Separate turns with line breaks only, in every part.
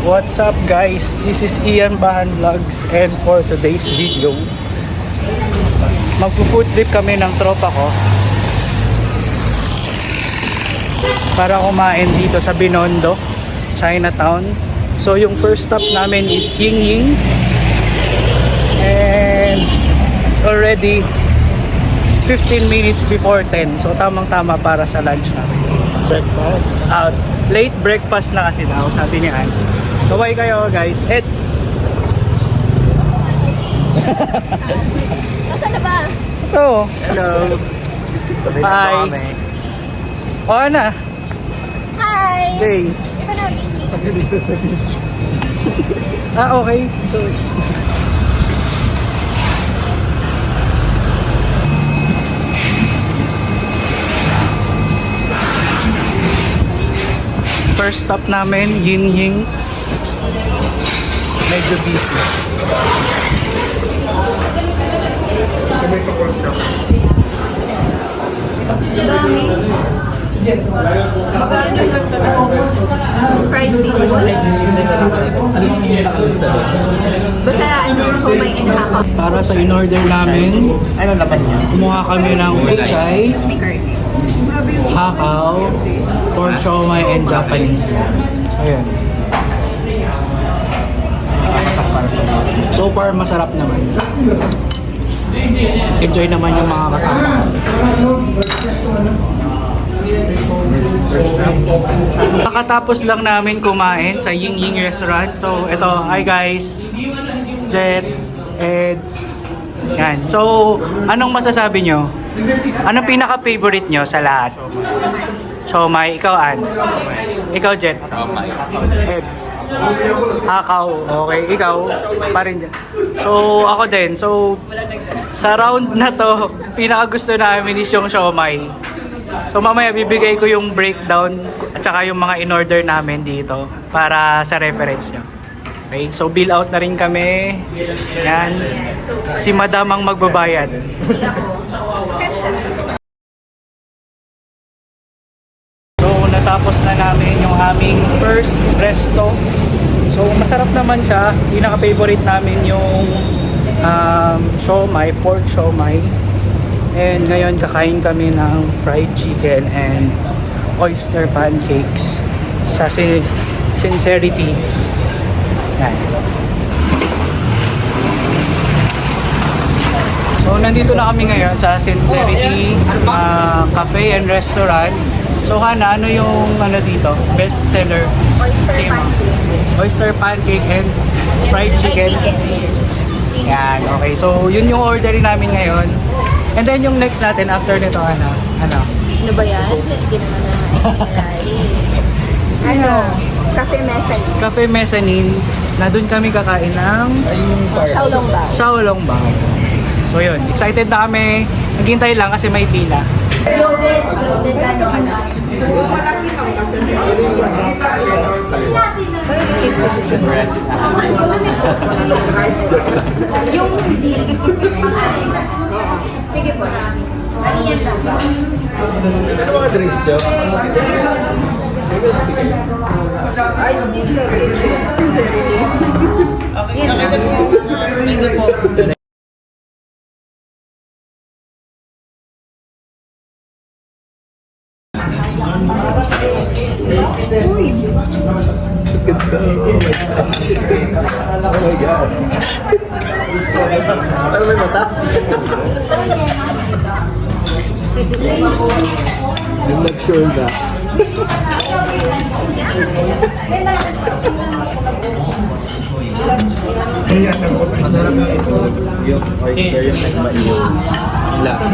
What's up guys? This is Ian Bahan Vlogs, and for today's video, magpo-food trip kami ng tropa ko para kumain dito sa Binondo, Chinatown. So yung first stop namin is Ying Ying, and it's already 15 minutes before 10. So tamang-tama para sa lunch namin.
Breakfast?
Late breakfast na kasi daw, sabi niya. Kaway kayo guys, Eds.
Nasaan na ba?
Ito.
Hello. Sabi na
Hi.
ba kami?
O na.
Hi!
Okay.
Iba na rin.
Sabi dito sa beach.
Okay. So first stop namin, Ying Ying. Medyo busy.
Magkano yung fried beef? Basta so may inhaka.
Para sa in-order namin,
Ano laman niya?
kumuha kami ng pechay,
Speaker.
hakaw, pork siomai, and Japanese. Ayan. So far, masarap naman. Enjoy naman yung mga kasama. Nakatapos lang namin kumain sa Ying Ying restaurant. So, ito. Hi guys. Jet, Eds. Yan. So, anong masasabi nyo? Anong pinaka-favorite nyo sa lahat? Siomai. Ikaw, An? Ikaw, Jet? Eds. Hakaw. Okay. Ikaw? Pa rin dyan. So, ako din. So, sa round na to, pinaka-gusto namin is yung siomai. So, mamaya bibigay ko yung breakdown at saka yung mga in-order namin dito para sa reference nyo. Okay? So, bill out na rin kami. Yan. Si Madam ang magbabayad. So, natapos na namin yung aming first resto. So, masarap naman siya. Pinaka-favorite namin yung siomai, pork siomai. And ngayon kakain kami ng fried chicken and oyster pancakes sa Sincerity. Yan. So, nandito na kami ngayon sa Sincerity Cafe and Restaurant. So, Hana, ano yung dito? Best seller?
Oyster pancake.
Oyster pancake and fried chicken. Yan, okay. So, yun yung orderin namin ngayon. And then yung next natin after nito, ano?
Ano ba yan? Hindi naman na. Cafe Mezzanine.
Cafe Mezzanine, na doon kami kakain ng
Xiaolongbao.
Xiaolongbao. So yun, excited na kami. Naghintay lang kasi may pila.
Yung sige po. Aliyan lang.
Ano mga drinks niyo?
Sincerity. Yun lang. Uy!
Oh my God. Ano may mata? I'm not sure na. Masarap na ito. Yung oyster yung nagmaiyo. Lasa.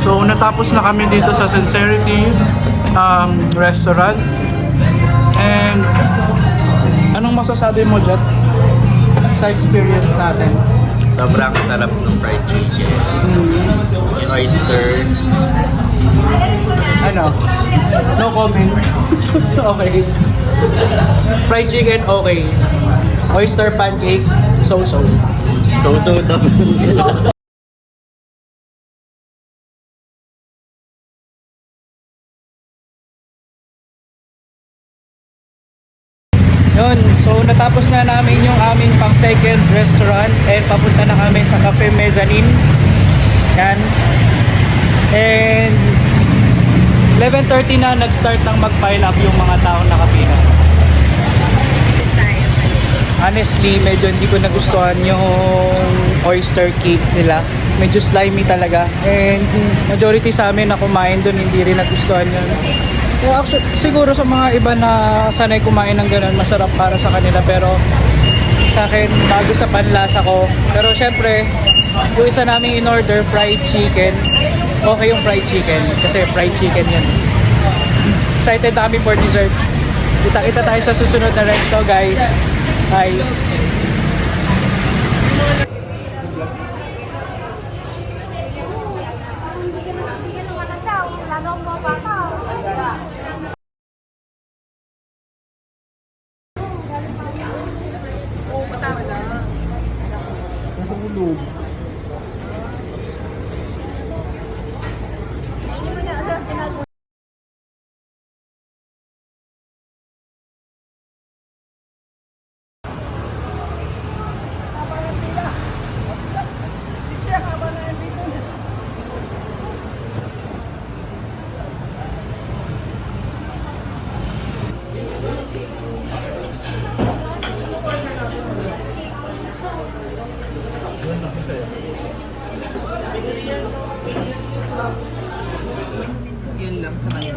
So natapos na kami dito sa Sincerity Restaurant. And anong masasabi mo, Jet, sa experience natin?
Sobrang sarap ng fried chicken. Yung oyster.
No comment. Okay. Fried chicken, okay. Oyster pancake, so-so.
So-so daw.
natapos na namin yung aming pang second restaurant and papunta na kami sa Cafe Mezzanine. Yan. And 11:30 na nag-start ng mag-pile up yung mga taong nakapila. Honestly, medyo hindi ko nagustuhan yung oyster cake nila. Medyo slimy talaga. And majority sa amin na kumain doon, hindi rin nagustuhan yun. Actually, siguro sa mga iba na sanay kumain ng ganun, masarap para sa kanila. Pero sa akin, bago sa panlasa ko. Pero syempre, yung isa naming in-order, fried chicken. Okay yung fried chicken. Kasi fried chicken yan. Excited na kami for dessert. Kita-kita tayo sa susunod na resto, guys. Bye.
Yun lang sa kanya.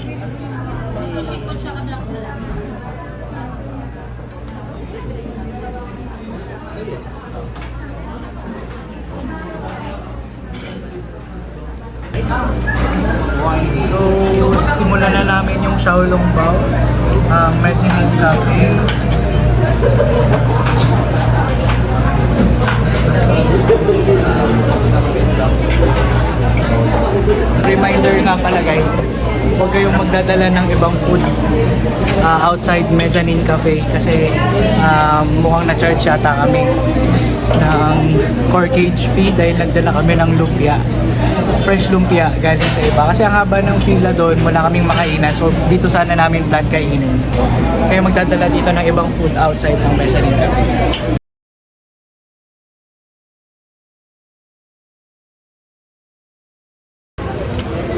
So, simulan na namin yung Xiaolong Bao, ang Mezzanine Cafe. Reminder nga pala guys, huwag kayong magdadala ng ibang food outside Mezzanine Cafe kasi mukhang na-charge yata kami ng corkage fee dahil nagdala kami ng lumpia, fresh lumpia galing sa iba kasi ang haba ng pila doon, wala kaming makainan, so dito sana namin plan kainin, kaya magdadala dito ng ibang food outside ng Mezzanine Cafe.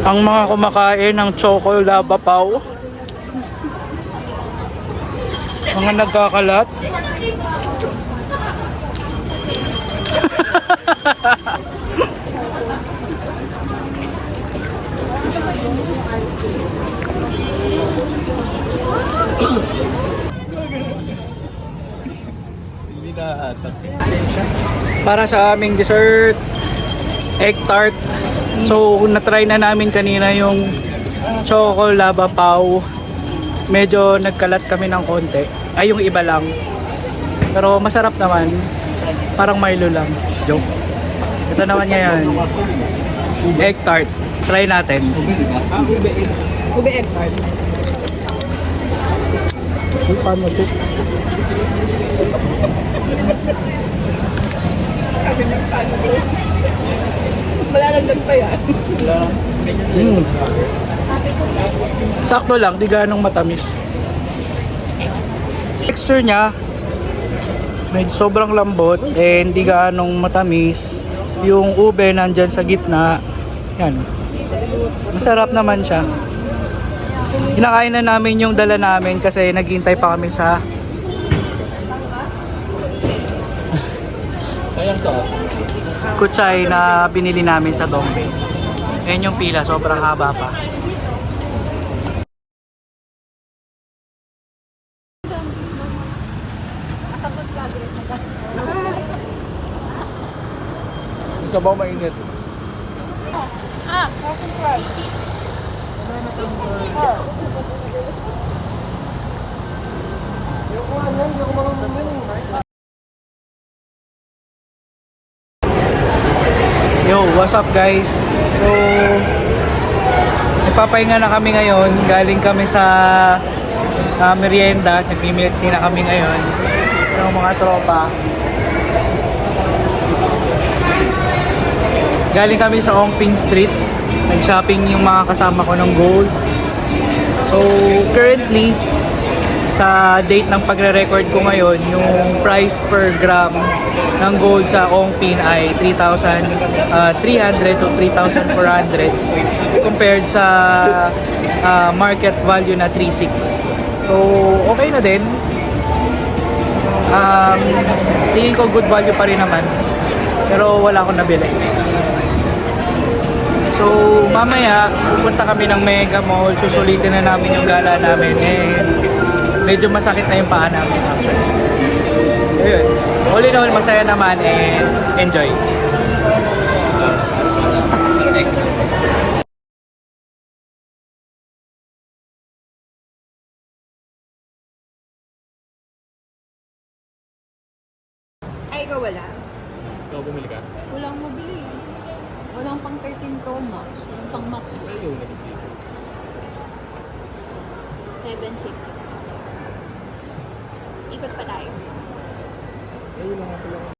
Ang mga kumakain ng Choco Lava Pao, mga nagkakalat.
Hindi na atat.
Para sa aming dessert, egg tart. So, na-try na namin kanina yung Choco Lava Pao. Medyo nagkalat kami ng konti. Ay, yung iba lang. Pero masarap naman. Parang Milo lang. Joke. Ito naman ngayon. Egg tart. Try natin.
Ube egg tart.
Paano ito?
Malalagdag pa yan.
Sakto lang, di ganong matamis. Texture niya, medyo sobrang lambot and di ganong matamis. Yung ube nandyan sa gitna, yan. Masarap naman siya. Kinakain na namin yung dala namin kasi naghihintay pa kami sa
Sayang to.
kutsay na binili namin sa Dongbe. Yan yung pila, sobrang haba pa.
Yung sabaw mainit.
Yo, what's up guys? So, nagpapahinga na kami ngayon. Galing kami sa merienda. Nag-milk tea na kami ngayon. Yung mga tropa. Galing kami sa Ongping Street. Nag-shopping yung mga kasama ko ng gold. So, currently, sa date ng pagre-record ko ngayon, yung price per gram ng gold sa Ongpin ay 3,300 to 3,400 compared sa market value na 3,600. So, okay na din. Tingin ko good value pa rin naman. Pero wala akong nabili. So, mamaya, pupunta kami ng Mega Mall, susulitin na namin yung gala namin, and medyo masakit na yung paa namin actually. So, yun. All in all, masaya naman, and enjoy.
Ay, ikaw wala.
Ikaw bumili ka?
Walang mabili. Walang pang 13 Pro Max. Walang pang Max.
Ay, yung next dito.
750. Ikot pa tayo.
Ay, yung mga pala.